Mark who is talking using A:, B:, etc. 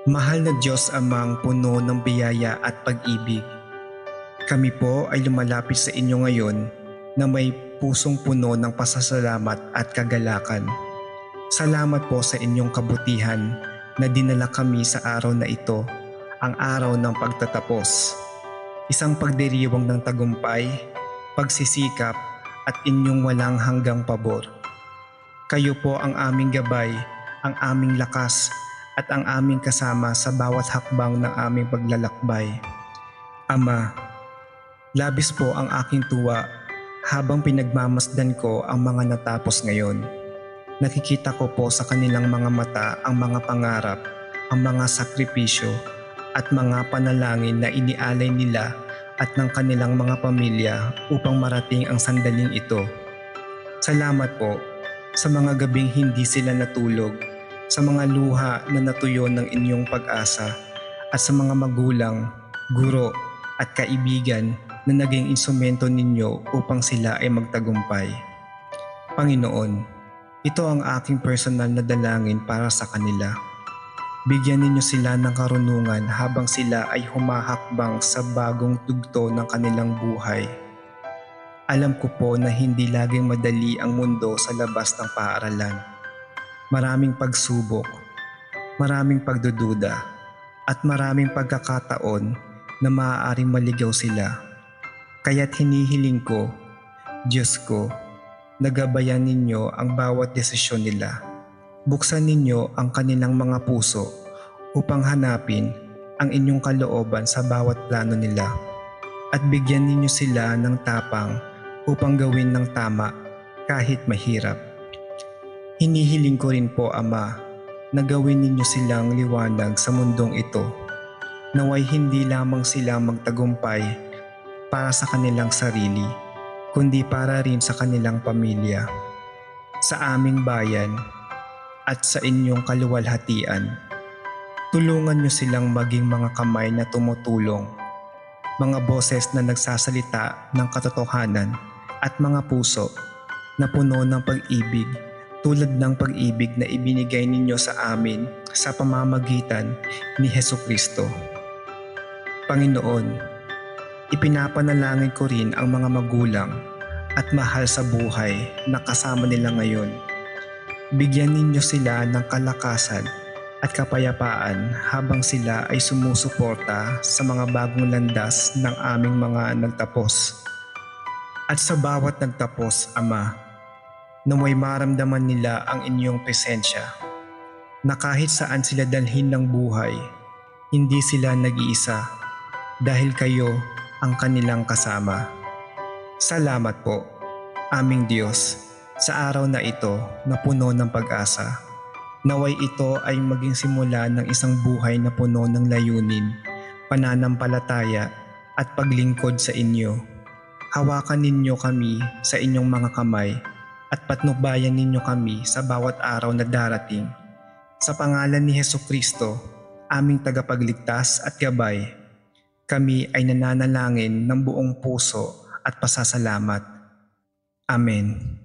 A: Mahal na Diyos Amang puno ng biyaya at pag-ibig, kami po ay lumalapit sa inyo ngayon na may pusong puno ng pasasalamat at kagalakan. Salamat po sa inyong kabutihan na dinala kami sa araw na ito, ang araw ng pagtatapos. Isang pagdiriwang ng tagumpay, pagsisikap at inyong walang hanggang pabor. Kayo po ang aming gabay, ang aming lakas at ang aming kasama sa bawat hakbang ng aming paglalakbay. Ama, labis po ang aking tuwa habang pinagmamasdan ko ang mga natapos ngayon. Nakikita ko po sa kanilang mga mata ang mga pangarap, ang mga sakripisyo at mga panalangin na inialay nila at ng kanilang mga pamilya upang marating ang sandaling ito. Salamat po sa mga gabing hindi sila natulog, sa mga luha na natuyo ng inyong pag-asa, at sa mga magulang, guro at kaibigan na naging instrumento ninyo upang sila ay magtagumpay. Panginoon, ito ang aking personal na dalangin para sa kanila. Bigyan ninyo sila ng karunungan habang sila ay humahakbang sa bagong tugto ng kanilang buhay. Alam ko po na hindi laging madali ang mundo sa labas ng paaralan. Maraming pagsubok, maraming pagdududa, at maraming pagkakataon na maaaring maligaw sila. Kaya't hinihiling ko, Diyos ko, nagabayan ninyo ang bawat desisyon nila. Buksan ninyo ang kanilang mga puso upang hanapin ang inyong kalooban sa bawat plano nila. At bigyan ninyo sila ng tapang upang gawin ng tama kahit mahirap. Hinihiling ko rin po, Ama, na gawin ninyo silang liwanag sa mundong ito. Naway hindi lamang sila magtagumpay para sa kanilang sarili, kundi para rin sa kanilang pamilya, sa aming bayan, at sa inyong kaluwalhatian. Tulungan niyo silang maging mga kamay na tumutulong, mga boses na nagsasalita ng katotohanan, at mga puso na puno ng pag-ibig tulad ng pag-ibig na ibinigay ninyo sa amin sa pamamagitan ni Hesukristo. Panginoon, ipinapanalangin ko rin ang mga magulang at mahal sa buhay na kasama nila ngayon. Bigyan ninyo sila ng kalakasan at kapayapaan habang sila ay sumusuporta sa mga bagong landas ng aming mga nagtapos. At sa bawat nagtapos, Ama, naway maramdaman nila ang inyong presensya, na kahit saan sila dalhin ng buhay, hindi sila nag-iisa dahil kayo ang kanilang kasama. Salamat po, aming Diyos, sa araw na ito na puno ng pag-asa. Naway ito ay maging simula ng isang buhay na puno ng layunin, pananampalataya at paglingkod sa inyo. Hawakan ninyo kami sa inyong mga kamay at patnubayan ninyo kami sa bawat araw na darating. Sa pangalan ni Hesukristo, aming tagapagligtas at gabay, kami ay nananalangin ng buong puso at pasasalamat. Amen.